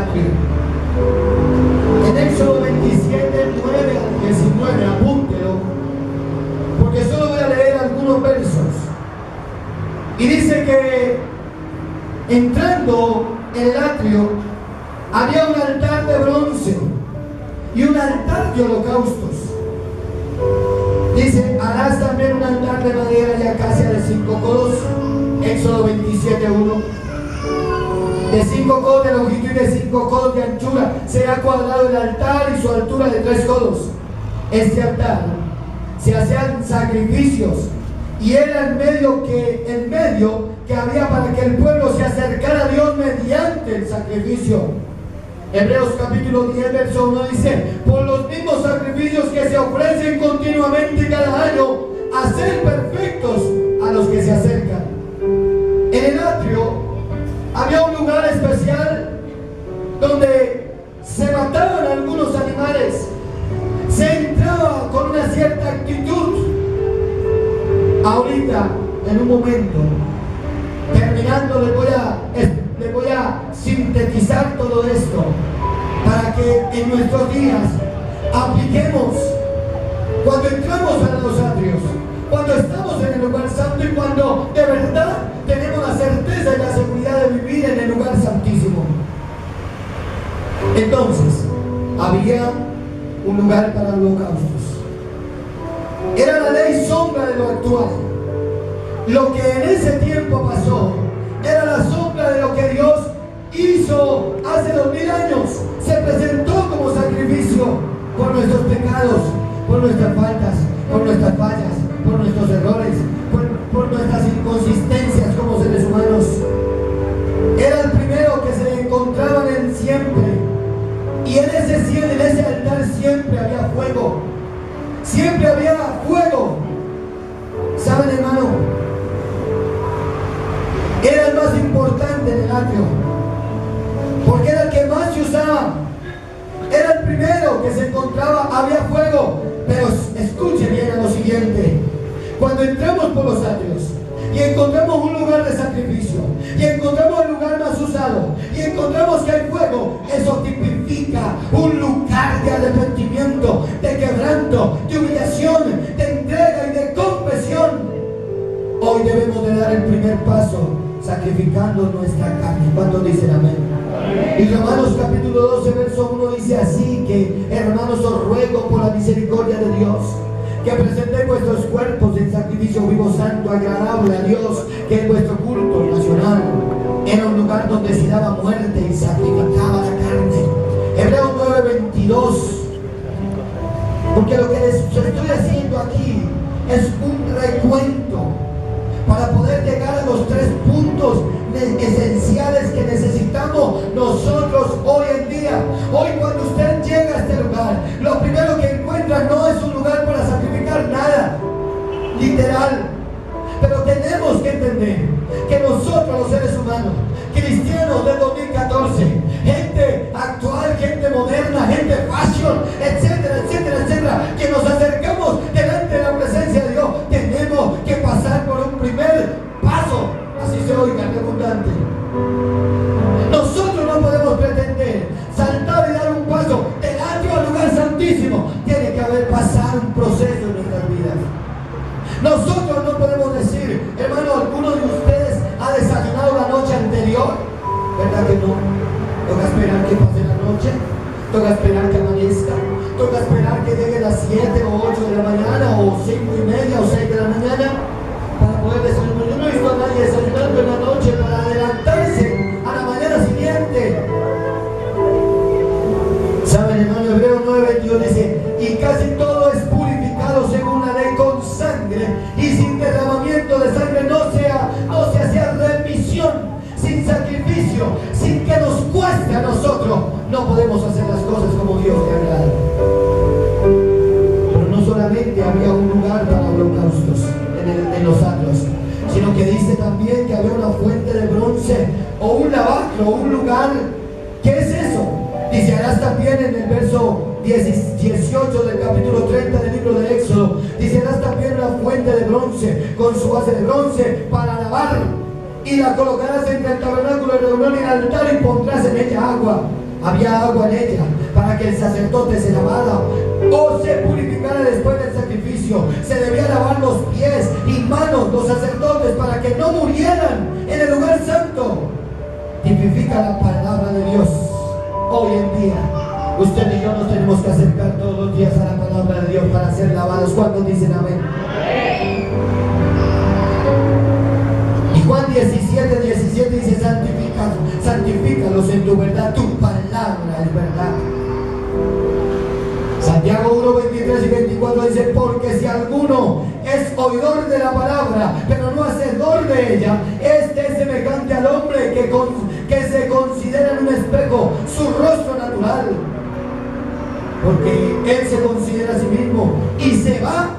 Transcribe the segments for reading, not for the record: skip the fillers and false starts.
atrio. En Éxodo 27, 9 al 19, apúntelo, porque solo voy a leer algunos versos. Y dice que entrando en el atrio había un altar de bronce y un altar de holocaustos. Dice, harás también un altar de madera y acacia de 5 codos. Éxodo 27, 1. De 5 codos de longitud y de 5 codos de anchura será cuadrado el altar y su altura de 3 codos. Este altar se hacían sacrificios y era el medio que había para que el pueblo se acercara a Dios mediante el sacrificio. Hebreos capítulo 10 verso 1 dice, por los mismos sacrificios que se ofrecen continuamente cada año, a ser perfectos a los que se acercan. En el atrio había un lugar especial donde se mataban algunos animales, se entraba con una cierta actitud. Ahorita, en un momento, terminando, les voy a sintetizar todo esto para que en nuestros días apliquemos cuando entramos a los atrios, cuando estamos en el lugar santo y cuando de verdad tenemos la certeza y la seguridad de vivir en el lugar santísimo. Entonces, había un lugar para holocaustos. Era la ley sombra de lo actual. Lo que en ese tiempo pasó era la sombra de lo que Dios hizo hace 2000 años. Se presentó como sacrificio por nuestros pecados, por nuestras faltas, por nuestras fallas, por nuestros errores, por nuestras inconsistencias como seres humanos. Era el primero que se encontraba en él siempre. Y en ese altar siempre había fuego. Siempre había fuego. ¿Saben, hermano? Era el más importante en el atrio, porque era el que más se usaba. Era el primero que se encontraba, había fuego. Pero escuche bien a lo siguiente: cuando entramos por los atrios y encontramos un lugar de sacrificio, y encontramos el lugar más usado, y encontramos que hay fuego, eso tipifica un lugar de arrepentimiento, de quebranto, de humillación, de entrega y de confesión. Hoy debemos de dar el primer paso sacrificando nuestra carne. ¿Cuántos dicen amén? Y Romanos capítulo 12 verso 1 dice así: que hermanos, os ruego por la misericordia de Dios que presentéis vuestros cuerpos en sacrificio vivo, santo, agradable a Dios, que es vuestro culto nacional. Era un lugar donde se daba muerte y sacrificaba la carne. Hebreos 9:22. Porque lo que les estoy haciendo aquí es un recuento para poder llegar a los 3 puntos esenciales que necesitamos nosotros hoy en día. Hoy, cuando usted llega a este lugar, lo primero que encuentra no es un lugar para sacrificar nada literal, pero tenemos que entender que nosotros, los seres humanos, cristianos del 2014, gente actual, gente moderna, gente fashion, etcétera, etcétera, etcétera, que nos acercamos delante de la presencia de Dios, tenemos que pasar por un primer paso, así se oiga redundante. Nosotros no podemos pretender saltar y dar un paso del atrio al lugar santísimo. Tiene que haber pasado un proceso en nuestras vidas. Nosotros no podemos decir, hermano, ¿alguno de ustedes ha desayunado la noche anterior? ¿Verdad que no? Toca esperar que pase la noche, toca esperar que amanezca, toca esperar que llegue las 7 o 8 de la mañana, o 5:30 o 6 de la mañana, para poder desayunar. Yo no he visto a nadie desayunando en la noche para adelantarse a la mañana siguiente. ¿Saben, hermano? Hebreos 9:22 dice: y casi todo es purificado según la ley con sangre, y sin derramamiento de sangre no se hacía remisión. Sin sacrificio, sin que nos cueste a nosotros, no podemos hacer las cosas como Dios le agrada. Pero no solamente había un lugar para holocaustos en los atrios, sino que dice también que había una fuente de bronce o un lavacro, un lugar. ¿Qué es eso? Dice: harás también, en el verso 18 del capítulo 30 del libro de Éxodo, dice: harás también una fuente de bronce con su base de bronce para lavar, y la colocarás entre el tabernáculo de reunión y el altar, y pondrás en ella agua. había agua en ella para que el sacerdote se lavara o se purificara después del sacrificio. Se debía lavar los pies y manos los sacerdotes para que no murieran en el lugar santo. Tipifica la palabra de Dios. Hoy en día usted y yo nos tenemos que acercar todos los días a la palabra de Dios para ser lavados. ¿Cuántos dicen amén? Y Juan 17 dice: santifícalos en tu verdad, tu palabra es verdad. Santiago 1, 23 y 24 dice: porque si alguno es oidor de la palabra, pero no hacedor de ella, este es semejante al hombre que se considera en un espejo su rostro natural. Porque él se considera a sí mismo y se va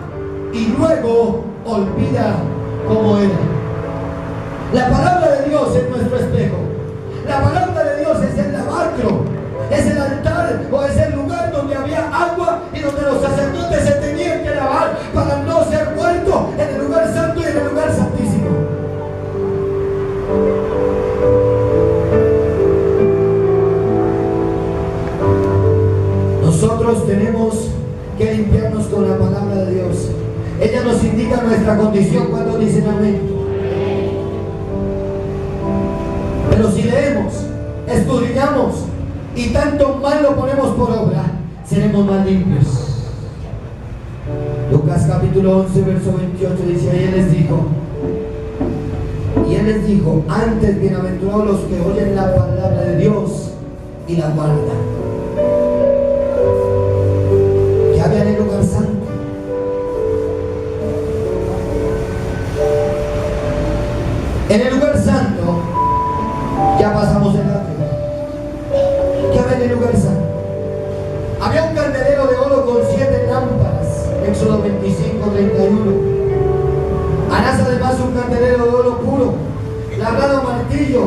y luego olvida cómo era. La palabra de Dios es nuestro espejo. La palabra de Dios es el lavacro, es el altar o es el lugar donde había agua y donde los sacerdotes se tenían que lavar para no ser muertos en el lugar santo y en el lugar santísimo. Nosotros tenemos que limpiarnos con la palabra de Dios. Ella nos indica nuestra condición. Cuando dicen amén. Pero si leemos, escudriñamos y tanto mal lo ponemos por obra, seremos más limpios. Lucas capítulo 11 verso 28 dice: y él les dijo, antes bienaventurados los que oyen la palabra de Dios y la guardan. ¿Qué había en el lugar santo? En el lugar santo ya pasamos el atrio. ¿Qué había en el lugar santo? Había un candelero de oro con 7 lámparas. Éxodo 25, 31. Harás además un candelero de oro puro, labrado a martillo.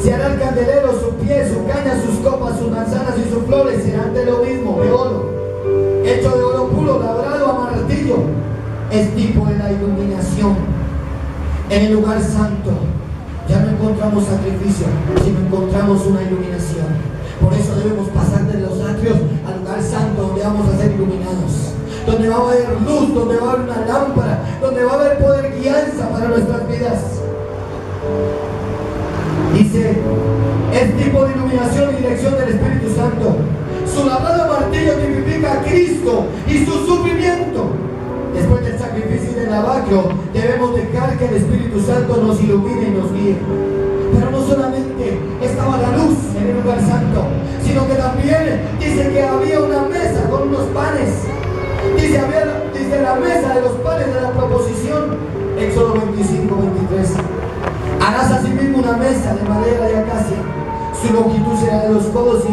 Se hará el candelero, su pie, su caña, sus copas, sus manzanas y sus flores serán de lo mismo, de oro, hecho de oro puro, labrado a martillo. Es tipo de la iluminación. En el lugar santo ya no encontramos sacrificio, sino encontramos una iluminación. Por eso debemos pasar de los atrios al lugar santo, donde vamos a ser iluminados, donde va a haber luz, donde va a haber una lámpara, donde va a haber poder guianza para nuestras vidas. Dice: es tipo de iluminación y dirección del Espíritu Santo. Su labrado martillo tipifica a Cristo y su sufrimiento. Después del sacrificio y del lavacro, debemos dejar que el Espíritu Santo nos ilumine y nos guíe. Pero no solamente estaba la luz en el lugar santo, sino que también dice que había una mesa con unos panes. Dice la mesa de los panes de la proposición. Éxodo 25, 23. Harás asimismo una mesa de madera de acacia. Su longitud será de 2 codos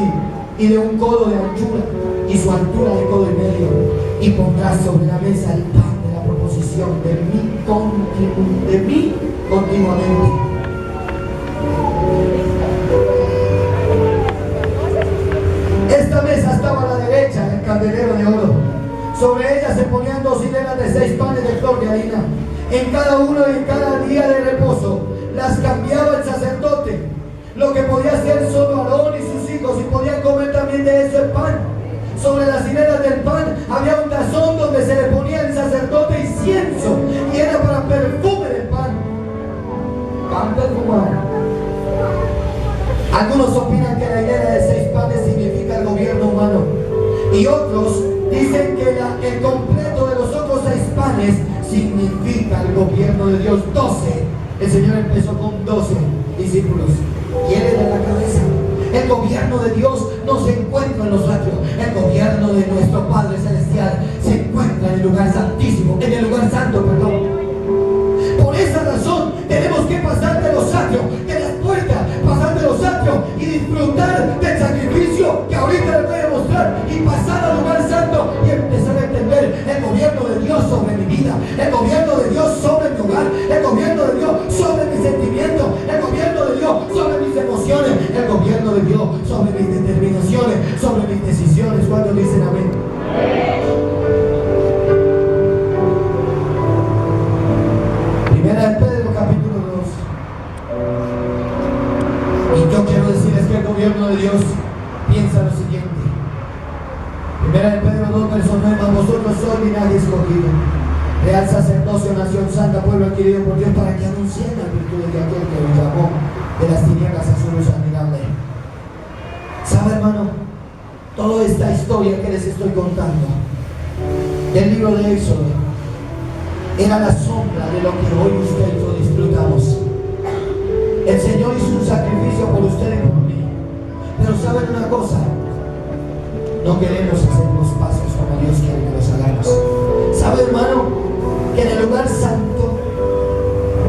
y de 1 codo de anchura, y su altura de codo y medio. Y pondrás sobre la mesa el pan de la proposición de mí continuamente. Esta mesa estaba a la derecha del candelero de oro. Sobre ella se ponían 2 hileras de 6 panes de flor de harina. En cada uno y en cada día de reposo las cambiaba el sacerdote. Lo que podía hacer solo Aarón y sus hijos, y podían comer también de ese pan. Sobre las hileras del pan había un tazón donde se le ponía el sacerdote incienso, y era para perfume del pan. Pan perfumado. Algunos opinan que la hilera de 6 panes significa el gobierno humano, y otros dicen que el completo de los otros 6 panes significa el gobierno de Dios. 12. El Señor empezó con 12 discípulos y Él era la cabeza. El gobierno de Dios no se encuentra en los atrios. El gobierno de nuestro Padre Celestial se encuentra en el lugar santísimo, en el lugar santo, perdón. Por esa razón tenemos que pasar de los atrios, de las puertas, pasar de los atrios y disfrutar del sacrificio que ahorita les voy a mostrar, y pasar al lugar santo y empezar a entender el gobierno de Dios sobre mi vida, el gobierno de Dios sobre mi hogar, el gobierno de Dios sobre mis sentimientos, el gobierno de Dios sobre mis emociones, el gobierno de Dios sobre mis determinaciones, sobre mis decisiones. Cuando dicen amén. Primera de Pedro capítulo 2. Y yo quiero decirles que el gobierno de Dios piensa lo siguiente. Primera de Pedro 2, verso 9, vosotros sois linaje escogido, real sacerdocio, nación santa, pueblo adquirido por Dios, para que anuncien las virtudes de aquel que os llamó de las tinieblas a su luz admirable. ¿Sabe, hermano? Toda esta historia que les estoy contando del libro de Éxodo era la sombra de lo que hoy usted y yo disfrutamos. El Señor hizo un sacrificio por usted y por mí. Pero ¿saben una cosa? No queremos hacer los pasos como Dios quiere que los hagamos. ¿Sabe, hermano? Que en el lugar santo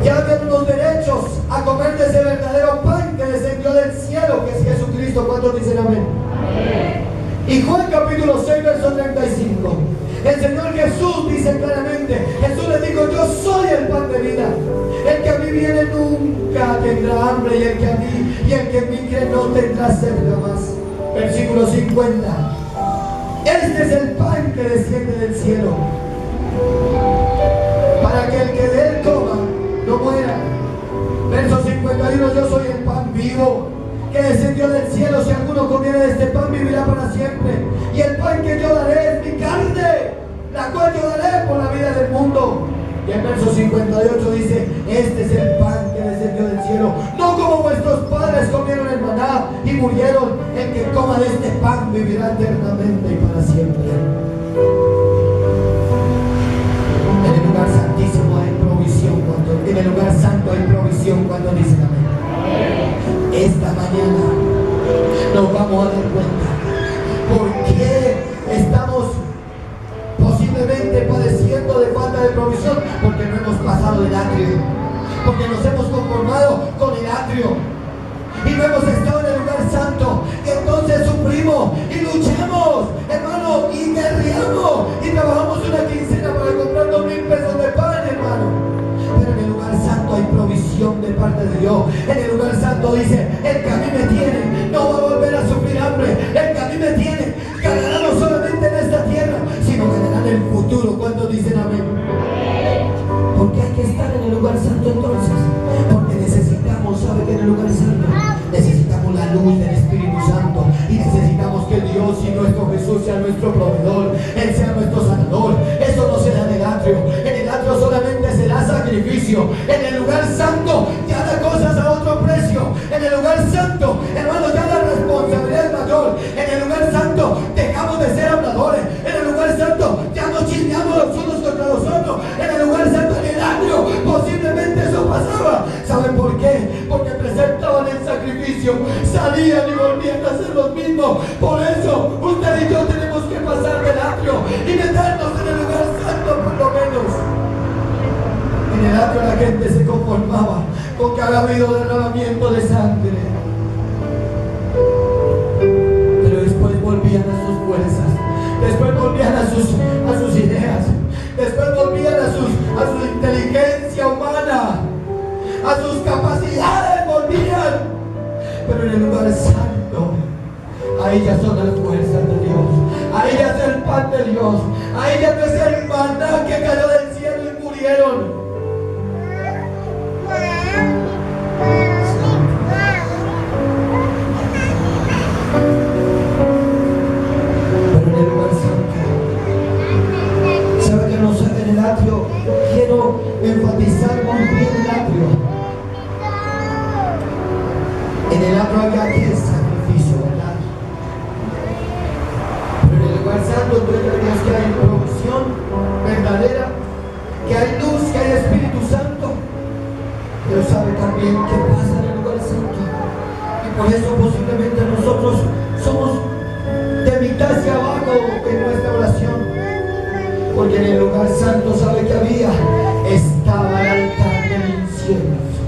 ya habían unos derechos a comer de ese verdadero pan que descendió del cielo, que es Jesucristo. ¿Cuántos dicen amén? Y Juan capítulo 6, verso 35. El Señor Jesús dice claramente, Jesús le dijo, yo soy el pan de vida. El que a mí viene nunca tendrá hambre, y el que en mí cree no tendrá sed jamás. Versículo 50. Este es el pan que desciende del cielo, para que el que de él coma no muera. Verso 51, yo soy el pan vivo que descendió del cielo. Si alguno comiera de este pan, vivirá para siempre. Y el pan que yo daré es mi carne, la cual yo daré por la vida del mundo. Y el verso 58 dice, este es el pan que descendió del cielo, no como vuestros padres comieron el maná y murieron. El que coma de este pan vivirá eternamente y para siempre. En el lugar santísimo hay provisión, en el lugar santo hay provisión, cuando dicen amén. Esta mañana nos vamos a dar cuenta por qué estamos posiblemente padeciendo de falta de provisión, porque no hemos pasado del atrio, porque nos hemos conformado con el atrio y no hemos estado en el lugar santo. Y entonces sufrimos y luchamos, hermano, y guerreamos y trabajamos una quincena para comprar 2,000 pesos de pan, hermano. Pero en el lugar santo hay provisión de parte de Dios. En el lugar santo dice, el que a mí me tiene no va a volver a sufrir hambre. El que a mí me tiene ganará no solamente en esta tierra, sino ganará en el futuro. ¿Cuántos dicen amén? ¿Por qué hay que estar en el lugar santo entonces? Porque necesitamos, ¿sabe qué? En el lugar santo necesitamos la luz del Espíritu Santo, y necesitamos que Dios y nuestro Jesús sea nuestro proveedor, Él sea nuestro sanador. Eso no se da en el atrio. En el atrio solamente se da sacrificio. En el lugar santo ya da cosas a otro precio. En el lugar santo, hermano, ya la responsabilidad es mayor. En el lugar santo dejamos de ser habladores. En el lugar santo ya no chismeamos los unos contra los otros. En el lugar santo, en el atrio, posiblemente eso pasaba. ¿Saben por qué? Porque presentaban el sacrificio, salían y volvían a hacer los mismos. Por eso usted y yo tenemos que pasar del atrio y meternos en el lugar santo, por lo menos. En el atrio la gente se conformaba con que había habido derramamiento de sangre, pero después volvían a sus fuerzas, después volvían a sus ideas, después volvían a su inteligencia humana, a sus capacidades volvían. Pero en el lugar santo, ahí ya son las fuerzas de Dios, ahí ya es el pan de Dios, ahí ya no es el maná que cayó del cielo y murieron. Pero en el lugar santo, ¿sabe que no sabe en el atrio? Quiero enfatizar muy bien el atrio. En el atrio había aquel sacrificio, ¿verdad? Pero en el lugar santo, gloria a Dios, que hay provisión verdadera, que hay luz, que hay Espíritu Santo. Pero sabe también qué pasa en el lugar santo. Y por eso posiblemente nosotros somos de mitad hacia abajo en nuestra oración. Porque en el lugar santo, ¿sabe qué había? Estaba el altar del incienso.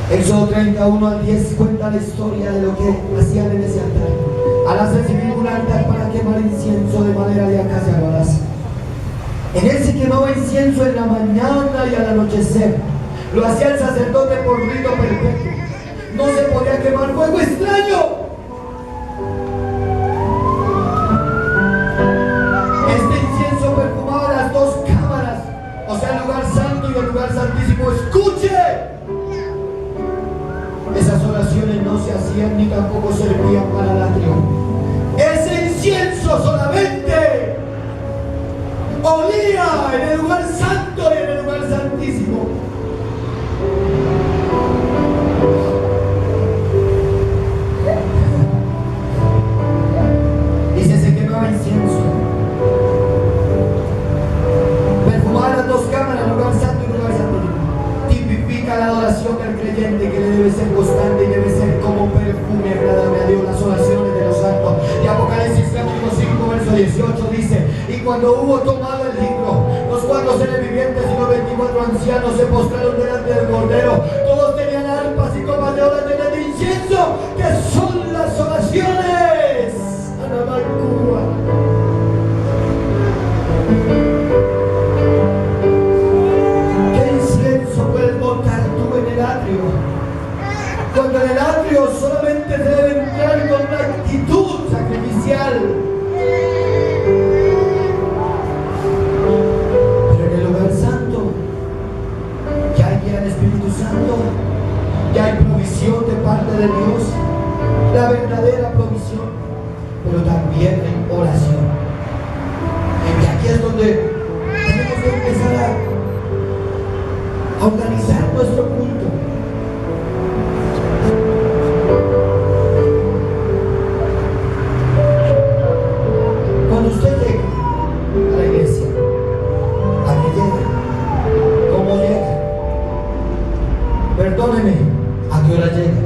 Éxodo 31 al 10 cuenta la historia de lo que hacían en ese altar. Harás recibir un altar para quemar incienso de madera de acacia lo harás. En él se quemaba incienso en la mañana y al anochecer. Lo hacía el sacerdote por rito perpetuo. No se podía quemar fuego extraño. Este incienso perfumaba las dos cámaras, o sea, el lugar santo y el lugar santísimo. Escuche esas oraciones oraciones no se hacían ni tampoco servían para el atrio. Ese incienso solamente olía en el lugar santo y en el lugar santísimo. Dice, se quemaba incienso. Perfumaba las dos cámaras, el lugar santo y el lugar santísimo. Tipifica la adoración del creyente, que le debe ser constante y debe ser como perfume agradable a Dios, las oraciones de los santos. Y Apocalipsis capítulo 5 verso 18 dice, y cuando hubo tomado el libro, los 4 seres vivientes y los 24 ancianos se postraron delante del Cordero. Todos tenían arpas y copas de oro llenas de incienso, que son las oraciones. Anabacuba. ¿Qué incienso puedes montar tú en el atrio? Cuando en el atrio solamente se debe entrar con una actitud sacrificial. Pero en el lugar santo ya hay guía del Espíritu Santo, ya hay provisión de parte de Dios, la verdadera provisión, pero también hay oración. Y aquí es donde tenemos que empezar a organizar nuestro culto. Cuando usted llega a la iglesia, ¿a qué llega? ¿Cómo llega? Perdóneme, ¿a qué hora llega?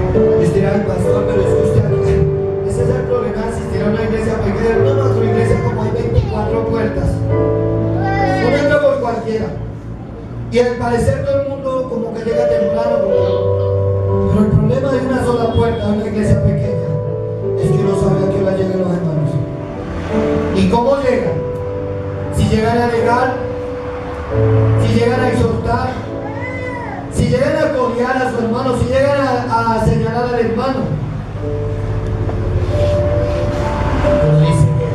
Y usted dirá, pastor, pero es que usted aquí, ese es el problema de asistir a una iglesia pequeña. No, nuestra iglesia como hay 24 puertas, uno entra por cualquiera. Y al parecer todo el mundo como que llega temprano, pero el problema de una sola puerta de una iglesia pequeña es que uno sabe a qué hora llegan los hermanos. ¿Y cómo llegan? Si llegan a alegar, si llegan a exhortar, si llegan a corear a su hermano, si llegan a señalar al hermano. Pero dice que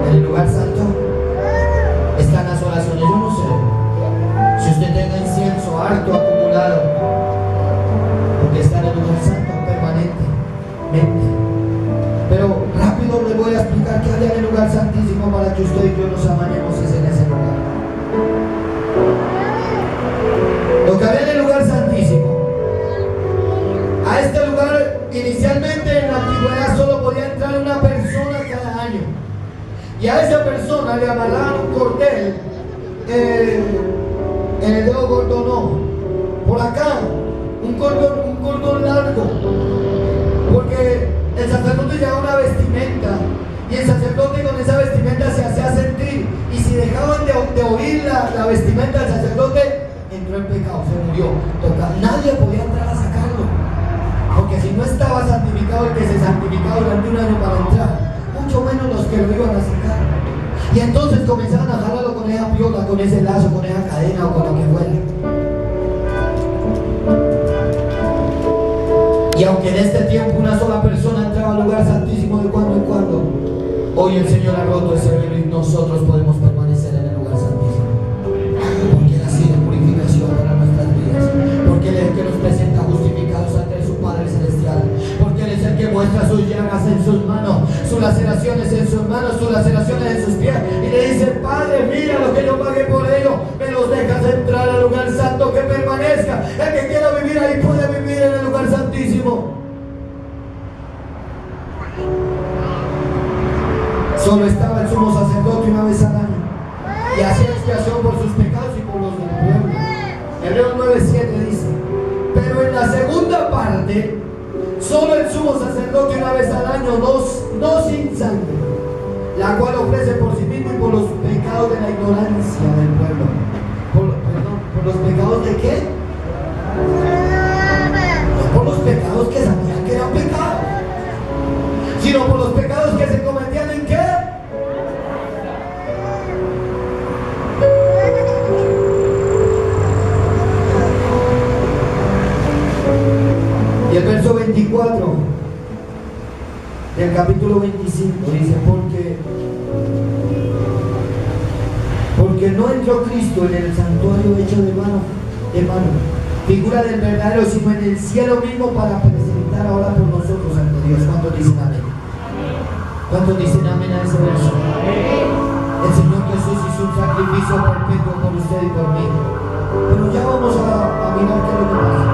en el lugar santo están las oraciones. Yo no sé si usted tenga incienso harto acumulado, porque está en el lugar santo permanentemente. Pero rápido les voy a explicar qué hay en el lugar santísimo para que usted y yo nos amañemos en ese lugar. Lo que había en el lugar santísimo, a este lugar inicialmente en la antigüedad solo podía entrar una persona cada año, y a esa persona le amarraban un cordel en el dedo gordo, no, por acá, un cordón largo, porque el sacerdote llevaba una vestimenta y el sacerdote con esa vestimenta se hacía sentir, y si dejaban de oír la vestimenta del sacerdote, entró en pecado, se murió. Nadie podía entrar a sacarlo, porque si no estaba santificado el que se santificaba durante un año para entrar, mucho menos los que lo iban a sacar. Y entonces comenzaron a jalarlo con esa piola, con ese lazo, con esa cadena o con lo que fuera. Y aunque en este tiempo una sola persona entraba al lugar santísimo de cuando en cuando, hoy el Señor ha roto ese velo y nosotros podemos permanecer en el lugar santísimo, porque Él ha sido purificación para nuestras vidas, porque Él es el que nos presenta justificados ante su Padre Celestial, porque Él es el que muestra sus llagas en sus manos, sus laceraciones en sus manos, sus laceraciones en sus pies, y le dice: Padre, mira lo que yo pagué por ello, me los dejas entrar al lugar santo, que permanezca. El que quiera vivir ahí puede vivir en el lugar santísimo. Solo estaba el sumo sacerdote una vez al año, y hacía expiación por sus pecados y por los del pueblo. Hebreos 9:7 dice: pero en la segunda parte, solo el sumo sacerdote una vez al año, no sin sangre, la cual ofrece por sí mismo y por los pecados de la ignorancia del pueblo. ¿Por los pecados de qué? No por los pecados que sabían que eran pecados, sino por los pecados que se cometían en qué. Y el verso 24 del capítulo 25 dice: porque Porque no entró Cristo en el santuario hecho de mano, figura del verdadero, sino en el cielo mismo para presentar ahora por nosotros ante Dios. ¿Cuántos dicen amén? ¿Cuántos dicen amén a ese verso? El Señor Jesús hizo un sacrificio perpetuo por usted y por mí. Pero ya vamos a mirar qué es lo que pasa.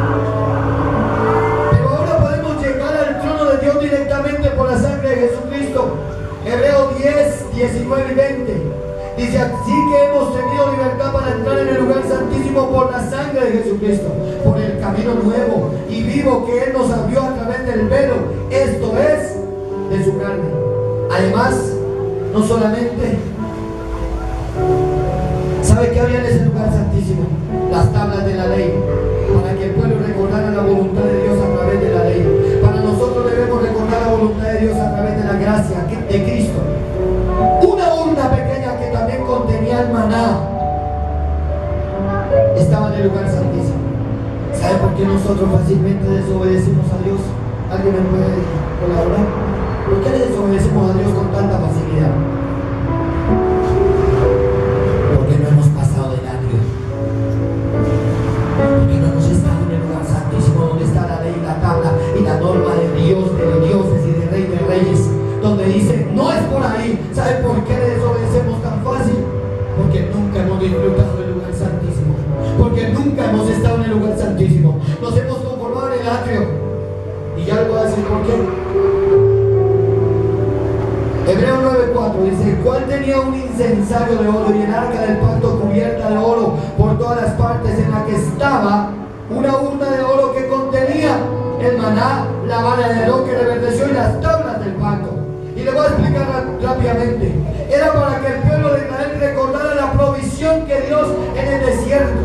Pero ahora podemos llegar al trono de Dios directamente por la sangre de Jesucristo. Hebreos 10, 19 y 20. Dice, así que hemos tenido libertad para entrar en el lugar santísimo por la sangre de Jesucristo, por el camino nuevo y vivo que Él nos abrió a través del velo, esto es, de su carne. Además, no solamente, ¿sabe qué había en ese lugar santísimo? Las tablas de la ley, para que el pueblo recordara la voluntad de Dios a través de la ley. Para nosotros debemos recordar la voluntad de Dios a través de la gracia de Cristo. Una urna pequeña que también contenía el maná estaba en el lugar santísimo. ¿Sabe por qué nosotros fácilmente desobedecemos a Dios? ¿Alguien me puede colaborar? ¿Por qué le desobedecemos a Dios con tanta facilidad? Porque no hemos pasado del agrio. Porque no hemos estado en el lugar santísimo donde está la ley, la tabla y la norma de Dios, de dioses y de Rey de Reyes, donde dice, no es por ahí. ¿Sabe por qué le desobedecemos tan fácil? Porque nunca hemos disfrutado del lugar santísimo. Porque nunca hemos estado en el lugar santísimo. Nos hemos conformado en el atrio. Y ya le voy a decir por qué. Hebreos 9:4 dice, el cual tenía un incensario de oro y el arca del pacto cubierta de oro por todas las partes, en la que estaba una urna de oro que contenía el maná, la vara de Aarón que reverdeció y las tablas del pacto. Y le voy a explicar rápidamente. Era para que el pueblo de Israel recordara la provisión que Dios en el desierto,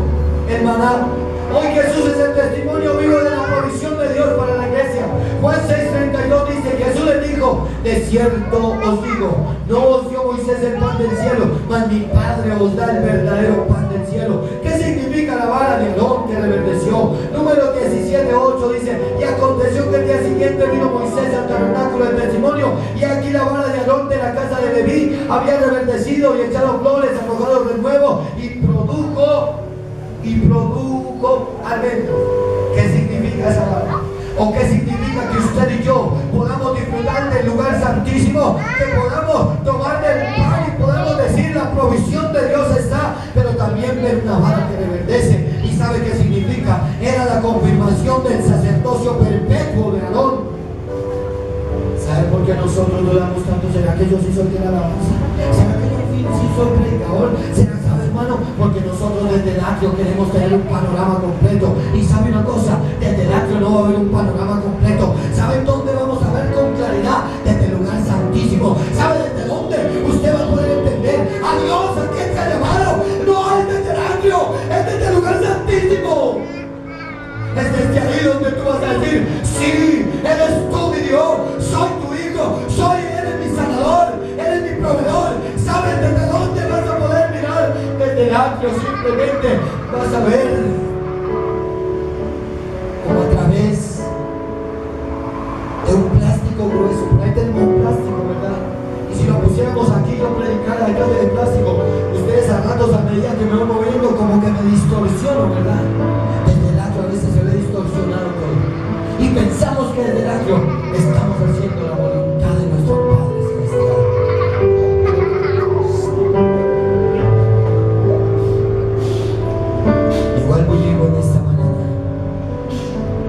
el maná. Hoy Jesús es el testimonio vivo de la provisión de Dios para la iglesia. Juan 6:32 dice, Jesús les dijo, de cierto os digo, no os dio Moisés el pan del cielo, mas mi Padre os da el verdadero pan del cielo. ¿Qué significa la vara de Aarón que reverdeció? Número 17:8 dice, y aconteció que el día siguiente vino Moisés al tabernáculo del testimonio, y aquí la vara de Aarón de la casa de Leví había reverdecido y echado flores, arrojado de nuevo, y produjo alimento. ¿Qué significa esa vara? ¿O qué significa que usted y yo podamos disfrutar del lugar santísimo? Que podamos tomar del pan y podamos decir la provisión de Dios está, pero también ver una vara que reverdece. ¿Y sabe qué significa? Era la confirmación del sacerdocio perpetuo de Aarón. ¿Sabe por qué nosotros no damos tanto? ¿Será que yo sí soy de la alabanza? ¿Será que yo sí soy predicador? ¿Será, sabe, hermano? Porque nosotros desde el atrio queremos tener un panorama completo. Y sabe una cosa, desde el atrio no va a haber un panorama completo. ¿Sabe dónde vamos a ver con claridad? Desde el lugar santísimo. ¿Sabe desde dónde usted va a poder entender a Dios a quien se ha llamado? No es desde el atrio, es desde el lugar santísimo. Es desde ahí donde tú vas a decir, sí, eres tú mi Dios, soy tu hijo, eres mi sanador, eres mi proveedor. ¿Sabes desde dónde vas a poder mirar? Desde el atrio simplemente vas a ver como a través de un plástico grueso. Por ahí tenemos un plástico, ¿verdad? Y si lo pusiéramos aquí, yo predicara la clase de plástico, ustedes a ratos, a medida que me voy moviendo, como que me distorsiono, ¿verdad? Desde el atrio a veces se ve distorsionado todo. Y pensamos que desde el atrio estamos haciendo la voluntad de nuestro Padre Celestial. Igual muy digo en esta mañana,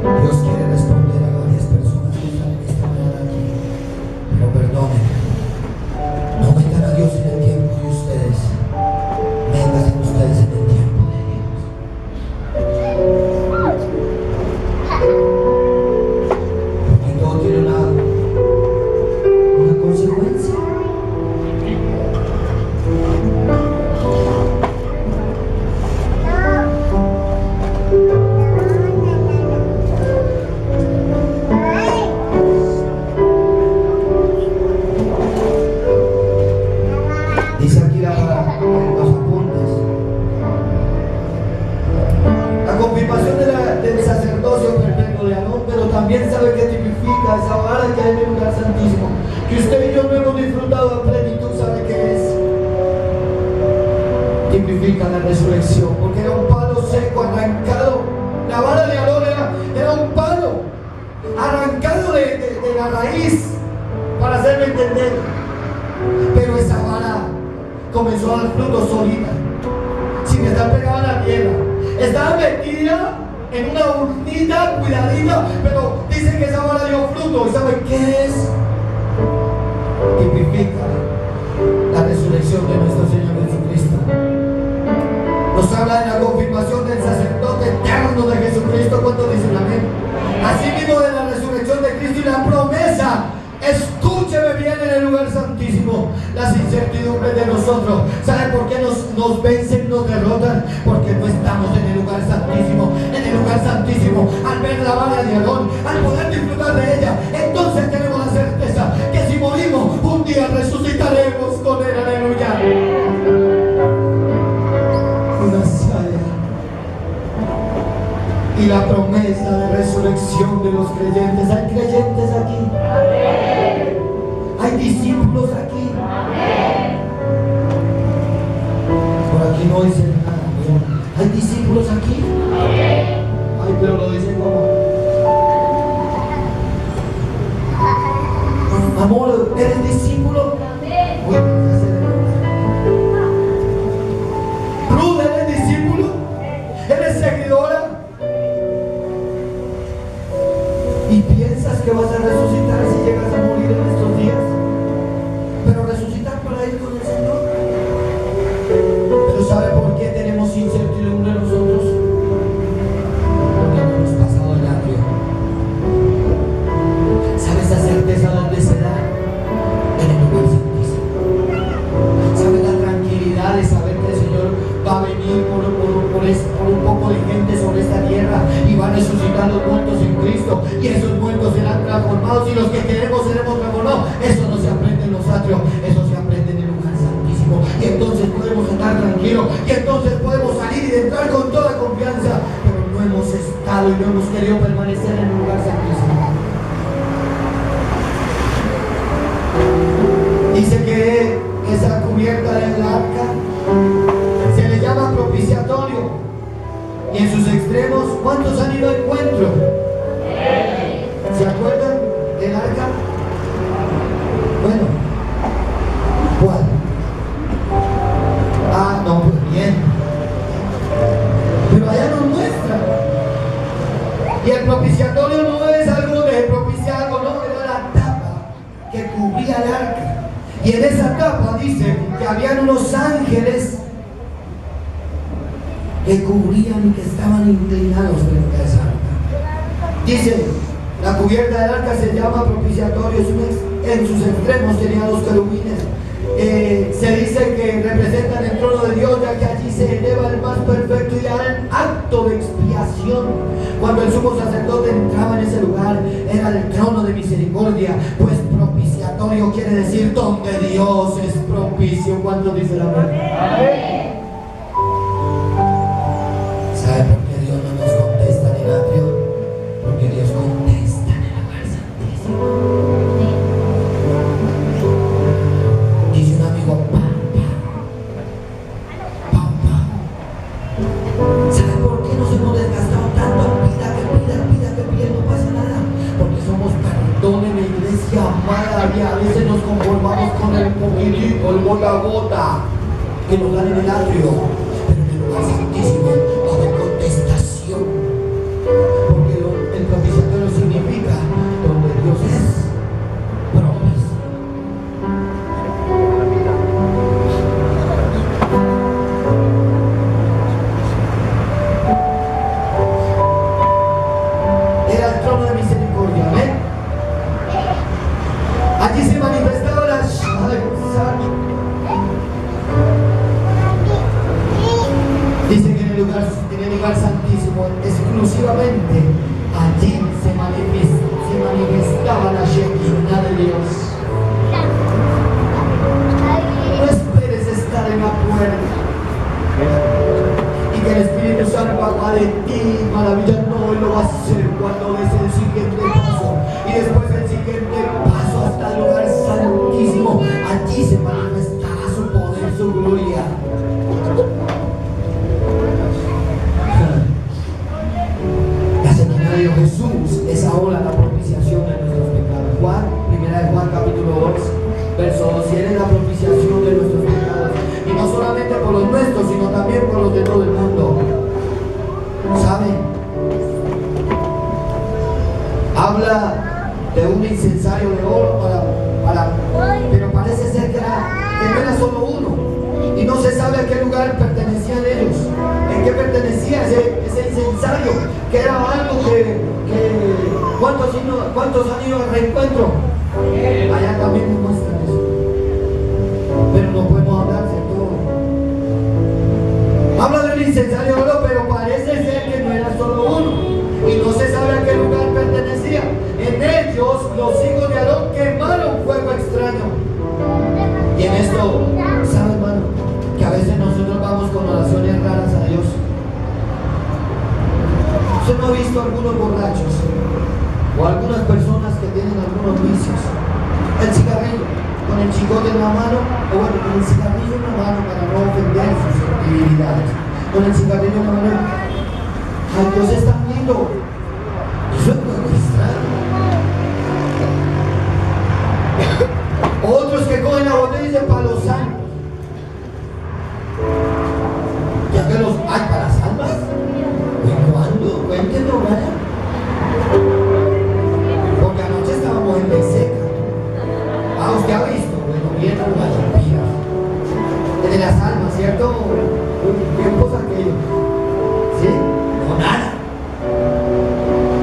Dios quiere responder a varias personas que están en esta mañana aquí, pero perdonen, no metan a Dios en el tiempo de ustedes, metan ustedes en resurrección, porque era un palo seco, arrancado. La vara de Aarón era un palo arrancado de la raíz, para hacerme entender. Pero esa vara comenzó a dar fruto solita, sin estar pegada a la tierra. Estaba metida en una urnita cuidadita, pero dicen que esa vara dio fruto. ¿Y saben qué es? Tipifica la resurrección de nuestro Señor Jesucristo. Nos habla de la confirmación del sacerdote eterno de Jesucristo. ¿Cuántos dicen amén? Así mismo de la resurrección de Cristo y la promesa. Escúcheme bien en el lugar santísimo. Las incertidumbres de nosotros, ¿saben por qué nos vencen, nos derrotan? Porque no estamos en el lugar santísimo. En el lugar santísimo, al ver la vara de Aarón, al poder disfrutar de ella, entonces tenemos la certeza que si morimos, un día resucitaremos con él. Aleluya. Una saya. Y la promesa de resurrección de los creyentes. ¿Hay creyentes aquí? Amén. ¿Hay discípulos aquí? Amén. Por aquí no dicen nada. ¿Hay discípulos aquí? Amén. Ay, pero lo dicen como... Amor, ¿eres discípulo? Amén. Uy, Ruth, ¿eres discípulo? ¿Eres seguidora? ¿Y piensas que vas a resucitar si llegas a morir en estos días? Pero resucitar para ir con el Señor. Pero ¿sabe por qué tenemos incertidumbre nosotros? Porque no hemos pasado el atrio. ¿Sabe esa certeza dónde se da? En el lugar santísimo. ¿Sabe la tranquilidad de saber que el Señor va a venir por un poco de gente sobre esta tierra y va a resucitar los muertos en Cristo, y esos muertos serán transformados, y los que queremos seremos transformados? Eso no se aprende en los atrios, eso se aprende en el lugar santísimo, y entonces podemos estar tranquilos, y entonces podemos salir y entrar con toda confianza. Pero no hemos estado y no hemos querido permanecer en el lugar santísimo. Dice que esa cubierta del arca se le llama propiciatorio, y en sus extremos, ¿cuántos han ido a encuentro? ¿Se acuerdan del arca? Bueno, ¿cuál? Ah, no, pues bien. Pero allá nos muestra. Y el propiciatorio no es algo de propiciar algo, no, era la tapa que cubría el arca. Y en esa tapa dice que habían unos ángeles que cubrían y que estaban inclinados frente a esa arca. Dice, la cubierta del arca se llama propiciatorio, en sus extremos tenía dos querubines. Se dice que representan el trono de Dios, ya que allí se eleva el más perfecto y el acto de expiación. Cuando el sumo sacerdote entraba en ese lugar, era el trono de misericordia, pues propiciatorio quiere decir donde Dios es propicio. ¿Cuánto dice la verdad? Amén. ¿Sabe por qué Dios no nos contesta en el atrio? Porque Dios contesta en el lugar santísimo. Dice un amigo, papá. ¿Sabe por qué nos hemos desgastado tanto? Pida, no pasa nada. Porque somos, perdónenme, iglesia amada, y a veces nos conformamos con el poquitito, el gota a gota que nos dan en el atrio. Pero en el lugar santísimo va a haber contestación. Porque el propiciatorio significa donde Dios es propicio. Era el trono de misericordia, ¿ven? Allí se manifestaba la dice que en el lugar santísimo, exclusivamente allí se manifestaba la Shekinah de Dios. No esperes estar en la puerta y que el Espíritu Santo haga de ti maravilla. No, Él lo va a hacer cuando des el siguiente paso, y después el siguiente paso hasta el lugar santísimo. Allí se manifestará su poder, su gloria. pertenecía ese incensario, que era algo que ¿cuántos han ido al reencuentro? Allá también nos muestran eso. Pero no podemos hablar de todo. Habla del incensario de oro, pero parece ser que no era solo uno. Y no se sabe a qué lugar pertenecía. En ellos, los hijos de Aarón quemaron fuego extraño. Y en esto, ¿sabe, hermano? Que a veces nosotros vamos con oraciones raras a Dios. ¿Usted no ha visto algunos borrachos o algunas personas que tienen algunos vicios? El cigarrillo, con el chicote en la mano, o bueno, con el cigarrillo en la mano para no ofender sus sensibilidades. Con el cigarrillo en la mano, ay, Dios es tan lindo. Eso es muy extraño. Otros que cogen la botella y dicen para los santos. Ya que los hay para las almas. ¿Cuándo? Cuéntenos, vaya. Porque anoche estábamos en Meseca. Usted ha visto, bueno, viendo las limpias. El de las almas, ¿cierto? Tiempos aquellos. ¿Sí? No, nada.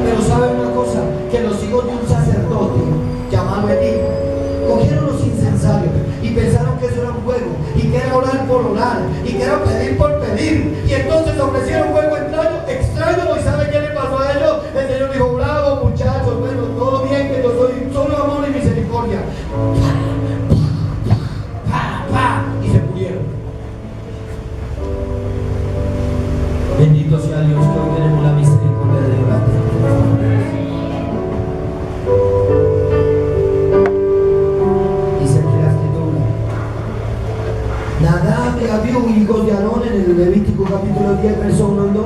Pero sabe una cosa, que los hijos de un sacerdote llamado Elí cogieron los incensarios y pensaron que eso era un juego, y que era orar por orar, y que era pedir por pedir, y entonces ofrecieron fuego extraño. ¿Y sabe qué le pasó a ellos? El Señor dijo: bravo, muchachos, bueno, todo bien, que yo soy solo amor y misericordia. Y se murieron. Bendito sea Dios, que hoy tenemos la misericordia de Dios. Dice aquí la escritura: Nadab y Abiú, hijos de Aarón, en el Levítico capítulo 10, verso 1 y 2.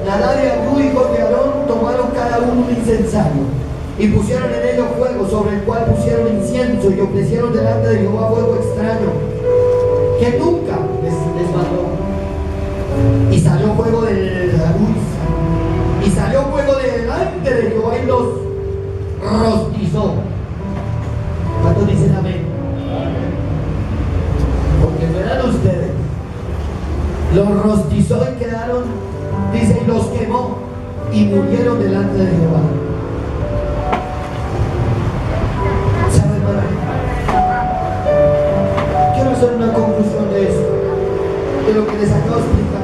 Nadab y Abiú, hijos de Aarón, tomaron cada uno un incensario y pusieron en ellos fuego, sobre el cual pusieron incienso, y ofrecieron delante de Jehová fuego extraño, que nunca les mandó. Y salió fuego de la luz, y salió fuego de delante de Jehová y los rostizó. ¿Cuántos dicen amén? Porque no eran ustedes. Los rostizó y quedaron, dice, y los quemó y murieron delante de Jehová. ¿Sabe, hermano? Quiero hacer una conclusión de eso, de lo que les acabo de explicar.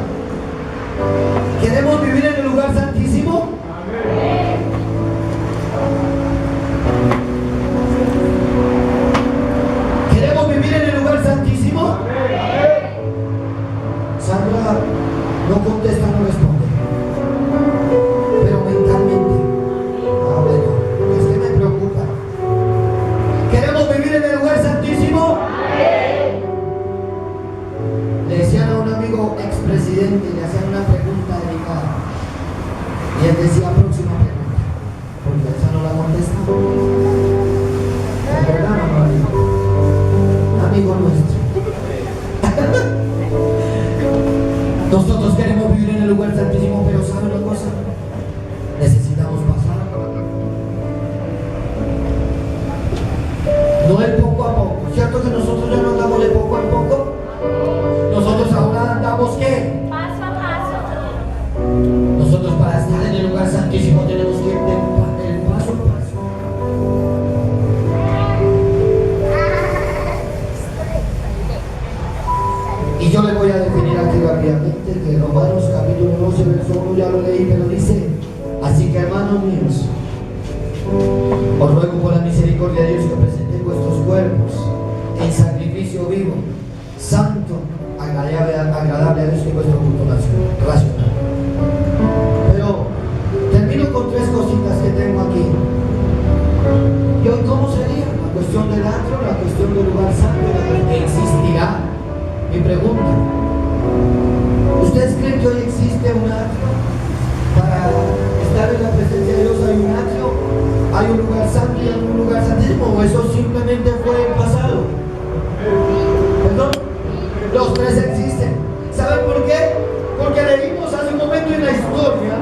¿Queremos vivir en el lugar santísimo? ¿Queremos vivir en el lugar santísimo? Sandra no contesta, no responde. Pero mentalmente. Bueno, es que me preocupa. ¿Queremos vivir en el lugar santísimo? Le decían a un amigo expresidente, le hacían una pregunta delicada. Y él decía: próxima pregunta. Porque esa no la contesta. ¿Es verdad, no, amigo nuestro? Nosotros queremos vivir en el lugar santísimo, pero ¿saben una cosa? Necesitamos pasar. No el poco a poco. ¿Cierto que nosotros ya no andamos de poco a poco? Nosotros ahora andamos ¿qué? Paso a paso. Nosotros para estar en el lugar santísimo tenemos que ir de paso a paso. Y yo le voy a definir aquí rápidamente que Romanos capítulo 12, verso 1 ya lo leí, pero dice: así que, hermanos míos, os ruego por la misericordia de Dios que presentéis vuestros cuerpos en sacrificio vivo, santo, agradable a Dios, que es vuestro culto racional. Pero termino con tres cositas que tengo aquí. ¿Y hoy cómo sería? La cuestión del antro, la cuestión del lugar santo, ¿existirá? Mi pregunta: ¿ustedes creen que hoy existe un atrio? Para estar en la presencia de Dios hay un atrio, hay un lugar santo y hay un lugar santísimo, o eso simplemente fue el pasado. ¿Perdón? Los tres existen. ¿Saben por qué? Porque leímos hace un momento en la historia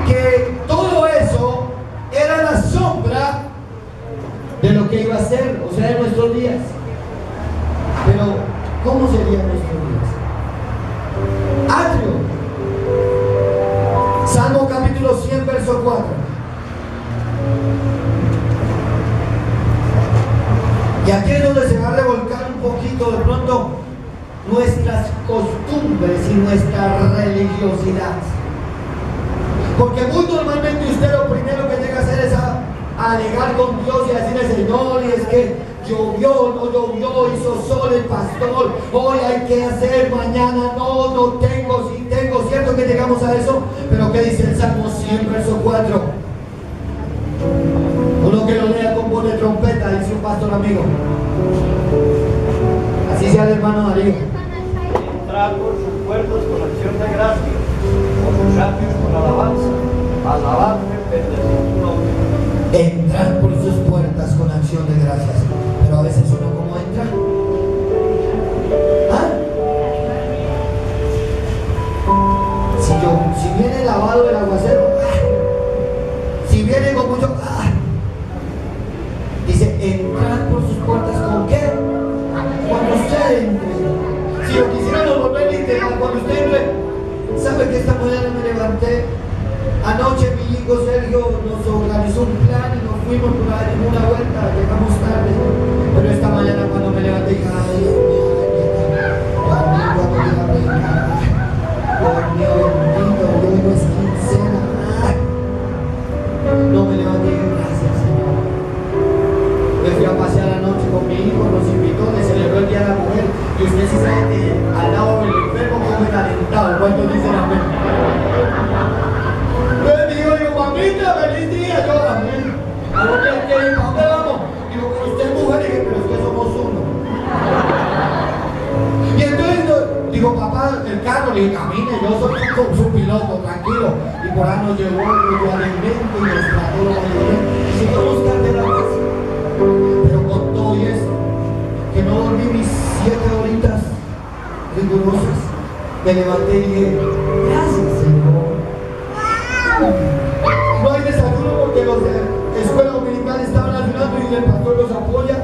que todo eso era la sombra de lo que iba a ser, o sea, de nuestros días. Pero, ¿cómo se nuestras costumbres y nuestra religiosidad. Porque muy normalmente usted lo primero que llega a hacer es a alegar con Dios y a decirle: Señor, y es que llovió, no llovió, hizo sol el pastor, hoy hay que hacer, mañana no tengo, sí tengo, cierto que llegamos a eso. Pero ¿qué dice el Salmo 100, verso 4? Uno que lo lea con voz de trompeta, dice un pastor amigo. Así sea el hermano Darío. Entrar por sus puertas con acción de gracias, por sus atrios con alabanza, alabarme, bendecir tu nombre. Entrar por sus puertas con acción de gracias. Pero a veces uno, ¿cómo entra? ¿Ah? Si viene lavado el aguacero, si viene con mucho, dice: entrar por sus puertas ¿con qué? Cuando usted entre. Si lo quisiéramos volver literal, cuando usted entre. ¿Sabe que esta mañana me levanté? Anoche mi hijo Sergio nos organizó un plan y nos fuimos por ahí en una vuelta, llegamos tarde. Pero esta mañana cuando me levanté dije: ay, Dios mío, bendito, hoy no es quincena. No me levanté y dije: gracias, Señor. Me fui a pasear anoche con mi hijo, nos invitó, le celebró el Día de la Mujer. Y usted sí sabe que al lado del enfermo come calentado. ¿Cuántos dicen amén? Entonces me digo: mamita, feliz día. Yo, amén. ¿A dónde vamos? Digo: con usted, mujer. Y dije: pero es que somos uno. Y entonces digo: papá, el carro. Le dije: camine, yo soy su piloto, tranquilo. Y por ahí nos llevó el alimento y nos trató lo bien. Y seguimos cartera más. Pero con todo y eso, que no dormí mis 7 horitas rigurosas, me levanté y dije: gracias, Señor. No hay desayuno porque los de escuela dominical estaban ayunando y el pastor los apoya.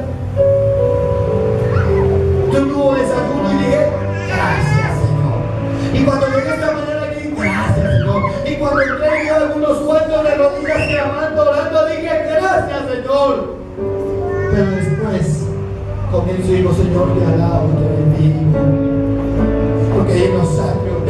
Yo no hubo desayuno y dije: gracias, Señor. Y cuando llegué esta mañana dije: gracias, Señor. Y cuando entré y algunos cuantos de rodillas clamando, orando, dije: gracias, Señor. Pero después comienzo y digo: Señor, te alabo, te bendigo. Porque en los sacros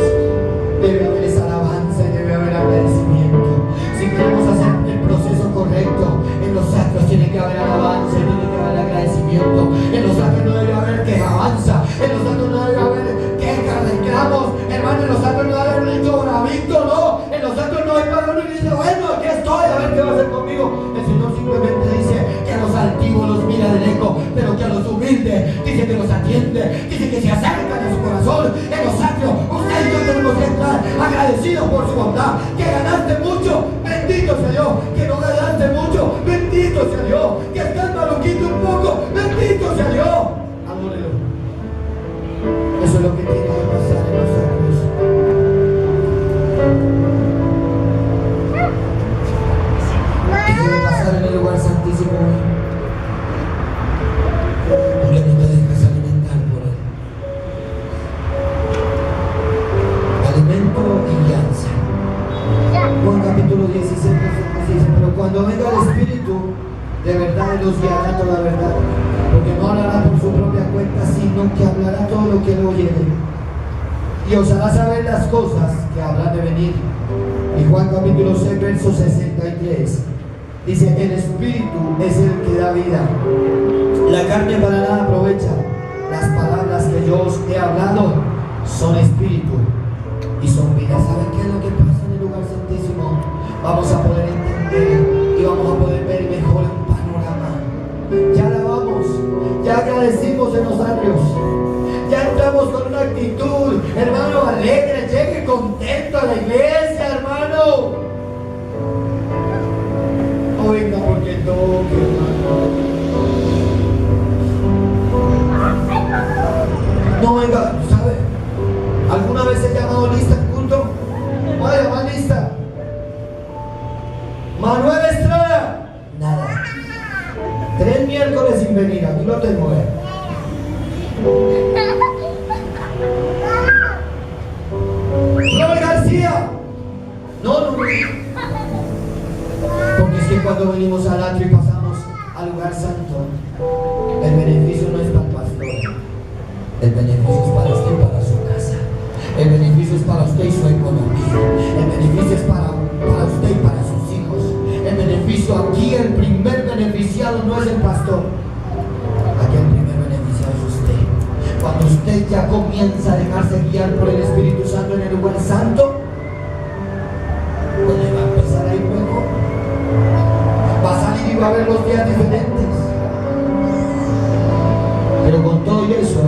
debe haber esa alabanza y debe haber agradecimiento. Si queremos hacer el proceso correcto, en los sacros tiene que haber alabanza y tiene que haber agradecimiento. En los sacros no debe haber quejanza, en los sacros no debe haber quejas, reclamos. Hermano, en los sacros no debe haber dicho bravito, no. En los sacros no hay para uno y dice: bueno, aquí estoy, a ver qué va a hacer conmigo. El Señor simplemente dice que a los altivos los mira de lejos, pero que a los humildes dice que los atiende, dice que se acercan a su corazón. En los sacros, usted y yo tenemos que estar agradecidos por su bondad. Que ganaste mucho, bendito sea Dios. Que no ganaste mucho, bendito sea Dios. Que estás maluquito un poco, bendito sea Dios. Adórelo. Eso es lo que tiene que pasar en los sacros. ¿Qué debe pasar en el lugar santísimo hoy? Porque no te dejas alimentar por él. Alimento y guianza. Juan capítulo 16, dice: pero cuando venga el Espíritu de verdad, Él los guiará a toda la verdad, porque no hablará por su propia cuenta, sino que hablará todo lo que Él oyere, y os hará saber las cosas que habrán de venir. Y Juan capítulo 6, verso 63 dice: el Espíritu es el que da vida, la carne para nada aprovecha. Las palabras que yo os he hablado son espíritu y son vida. ¿Saben qué es lo que pasa en el lugar santísimo? Vamos a poder entender y vamos a poder ver mejor un panorama. Ya alabamos, ya agradecimos en los atrios, ya entramos con una actitud, hermano, alegre, llegue contento a la iglesia, hermano. No venga porque toque, hermano. No venga, ¿sabe? ¿Alguna vez he llamado lista en culto? Vaya, va lista. Manuel Estrada, nada. 3 miércoles sin venir, aquí lo tengo, Flor García, no. Porque es que cuando venimos al atrio y pasamos al lugar santo, el beneficio no es para el pastor, El beneficio es para usted y para su casa. El beneficio es para usted y su economía. El beneficio es para usted y para sus hijos. El beneficio aquí, el primer beneficiado no es el pastor. Aquí el primer beneficiado es usted. Cuando usted ya comienza a dejarse guiar por el Espíritu Santo en el lugar santo, pues le va a empezar a ir mejor. Va a salir y va a ver los días diferentes. Pero con todo eso,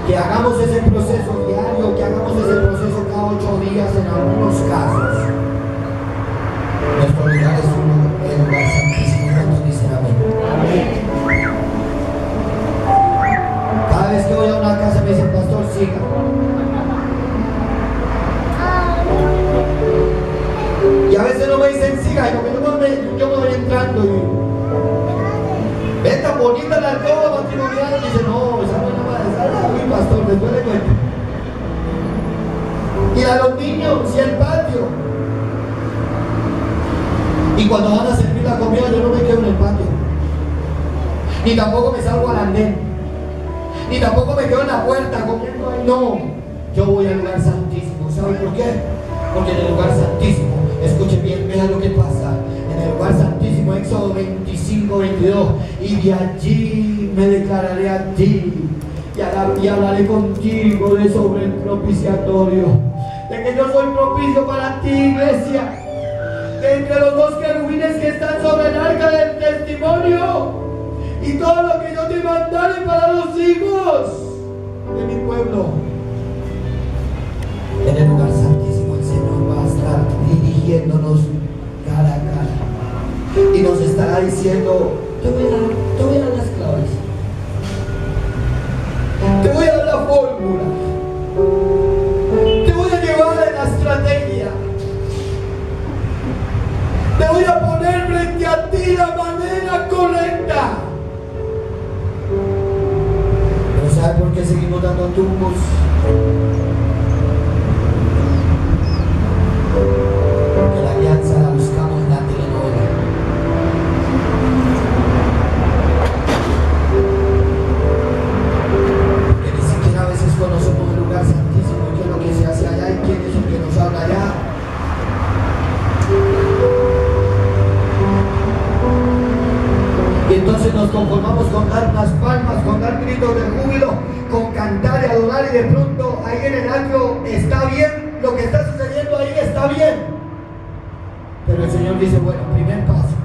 que hagamos ese proceso diario, que hagamos ese proceso cada 8 días en algunos casos. Nuestro lugar es un lugar santísimo, no dice amén. Cada vez que voy a una casa me dicen, pastor, siga. Y a veces no me dicen siga, y porque yo me voy entrando y ven tan bonita la alcoba matrimonial, y dice, no, esa no es la madre, uy, pastor, después le cuento. Y a los niños, y el patio. Y cuando van a servir la comida, yo no me quedo en el patio. Ni tampoco me salgo al andén. Ni tampoco me quedo en la puerta comiendo ahí. No, yo voy al lugar santísimo. ¿Saben por qué? Porque en el lugar santísimo, escuchen bien, vean lo que pasa. En el lugar santísimo, Éxodo 25:22, y de allí me declararé a ti y hablaré contigo de sobre el propiciatorio, de que yo soy propicio para ti, iglesia, de entre los dos querubines que están sobre el arca del testimonio, y todo lo que yo te mandaré para los hijos de mi pueblo. En el lugar santísimo el Señor va a estar dirigiéndonos cara a cara y nos estará diciendo, te voy a dar las claves, te voy a dar la fórmula, te voy a llevar en la estrategia, te voy a poner frente a ti la manera correcta. Pero ¿sabe por qué seguimos dando tumbos? Porque la alianza la buscamos en la telenovela. Porque ni siquiera a veces conocemos el lugar santísimo, qué es lo que se hace allá y quién es el que nos habla allá. Y entonces nos conformamos con dar unas palmas, con dar gritos de júbilo, con cantar y adorar, y de pronto ahí en el atrio está bien, lo que está sucediendo ahí está bien. Pero el Señor dice, bueno, primer paso.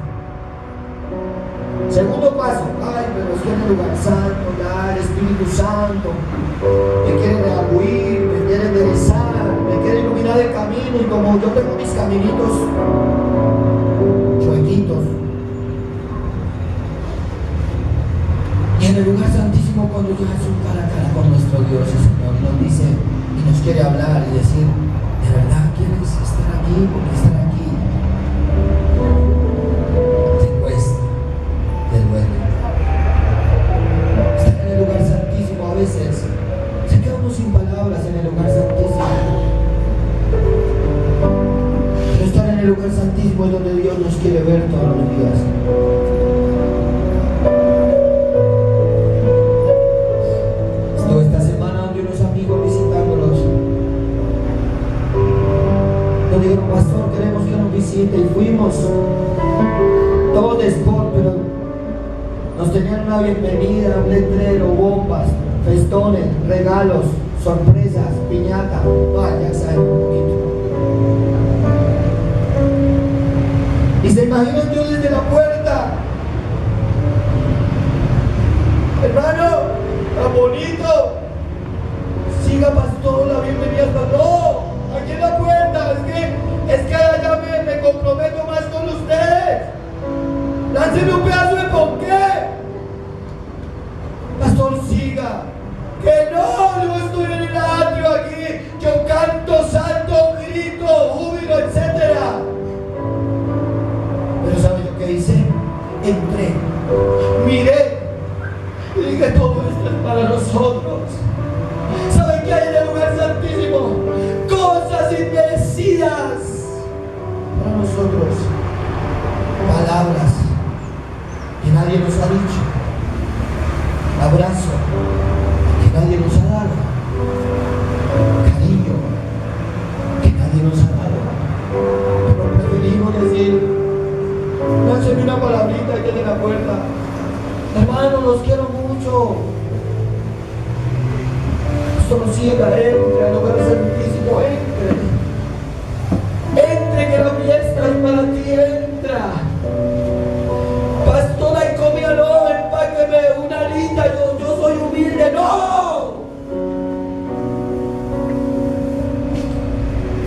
Segundo paso, ay, pero es que en el lugar santo, ya el Espíritu Santo me quiere reabuir, me quiere enderezar, me quiere iluminar el camino, y como yo tengo mis caminitos chuequitos. Y en el lugar santísimo, cuando ya es un cara a cara con nuestro Dios, el Señor nos dice y nos quiere hablar y decir, ¿de verdad quieres estar aquí? Porque estar aquí te cuesta, te duele. Estar en el lugar santísimo a veces se queda uno sin palabras en el lugar santísimo. Pero estar en el lugar santísimo es donde Dios nos quiere ver todos los días. Dijeron, pastor, queremos que nos visite, y fuimos todo de sport, pero nos tenían una bienvenida, un letrero, bombas, festones, regalos, sorpresas, piñata, ya saben un poquito. Y se imaginan yo desde la puerta, hermano, tan bonito, siga pastor, la bienvenida es no. Aquí en la puerta, es que allá me comprometo más con ustedes. Lánceme un pedazo de ponqué. Pastor, siga. Que no, yo estoy en el atrio aquí. Yo canto, salto, grito, júbilo, etc. Pero ¿sabe lo que hice? Entré, miré y dije, todo esto es para nosotros. ¿Saben qué hay en el lugar santísimo? Cosas inmerecidas para nosotros, palabras que nadie nos ha dicho, abrazo que nadie nos ha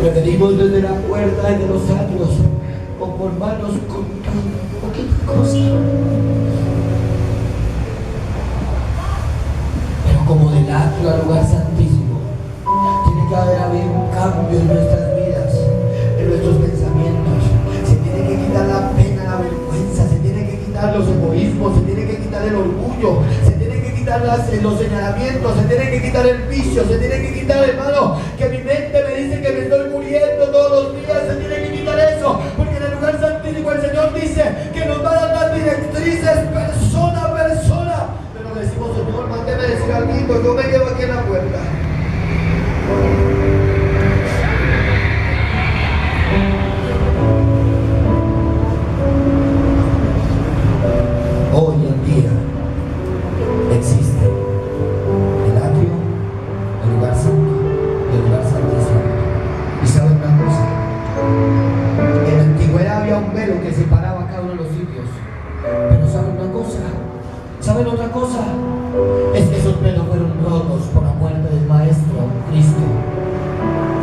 Preferimos desde la puerta, desde los atrios, conformarnos con tan poquita cosa. Pero como del atrio al lugar santísimo, tiene que haber un cambio en nuestras vidas, en nuestros pensamientos. Se tiene que quitar la pena, la vergüenza, se tiene que quitar los egoísmos, se tiene que quitar el orgullo, se tiene que quitar los señalamientos, se tiene que quitar el vicio, se tiene que quitar, hermano, que mi mente me dice que me estoy muriendo todos los días. Se tiene que quitar eso, porque en el lugar santísimo el Señor dice que nos va a dar las directrices persona a persona. Pero le decimos: Señor, mándeme decir algo, yo me quedo aquí en la puerta. Hoy en día existe el atrio, el lugar santo y el lugar santísimo. ¿Y saben una cosa? En la antigüedad había un velo que separaba cada uno de los sitios. Pero ¿saben una cosa? ¿Saben otra cosa? Es que esos velos fueron rotos por la muerte del Maestro Cristo.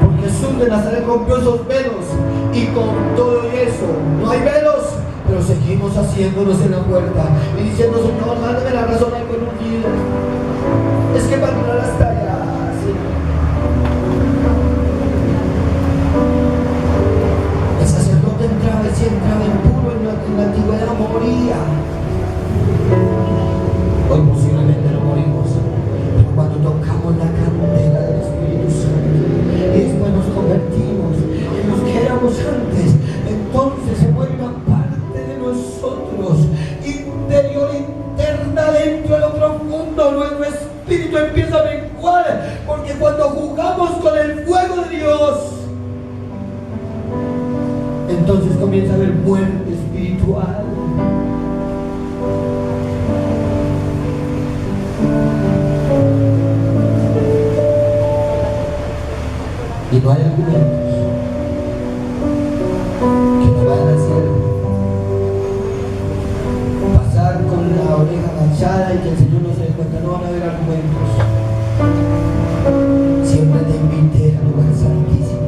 Porque Jesús de Nazaret rompió esos velos, y con todo eso no hay velos, pero seguimos haciéndonos en la puerta y diciendo: Señor, mándame la razón ahí con un líder. Es que para durar hasta allá, Señor. El sacerdote entraba y si entraba impuro en la antigüedad moría. Hoy posiblemente no morimos, pero cuando tocamos la candela del Espíritu Santo y después nos convertimos en los que éramos antes, entonces se vuelve una parte de nosotros, interior, interna, dentro de lo profundo. Nuestro espíritu empieza a menguar, porque cuando jugamos con el fuego de Dios, entonces comienza a haber muerte espiritual. Y no hay argumentos que no vayan a hacer pasar con la oreja agachada y que el Señor no se dé cuenta. No van a haber argumentos. Siempre te invité al lugar santísimo.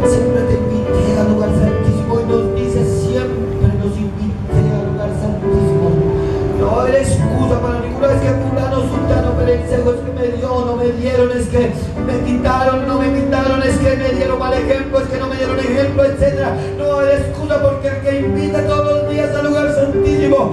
Siempre te invité al lugar santísimo. Y nos dice: siempre nos invité al lugar santísimo. No hay excusa para ninguna vez que fulano, sultano, perencejo, es que me dio, no me dieron, es que me quitaron, no me quitaron, es que me dieron mal ejemplo, es que no me dieron ejemplo, etc. No hay excusa, porque el que invita todos los días al lugar santísimo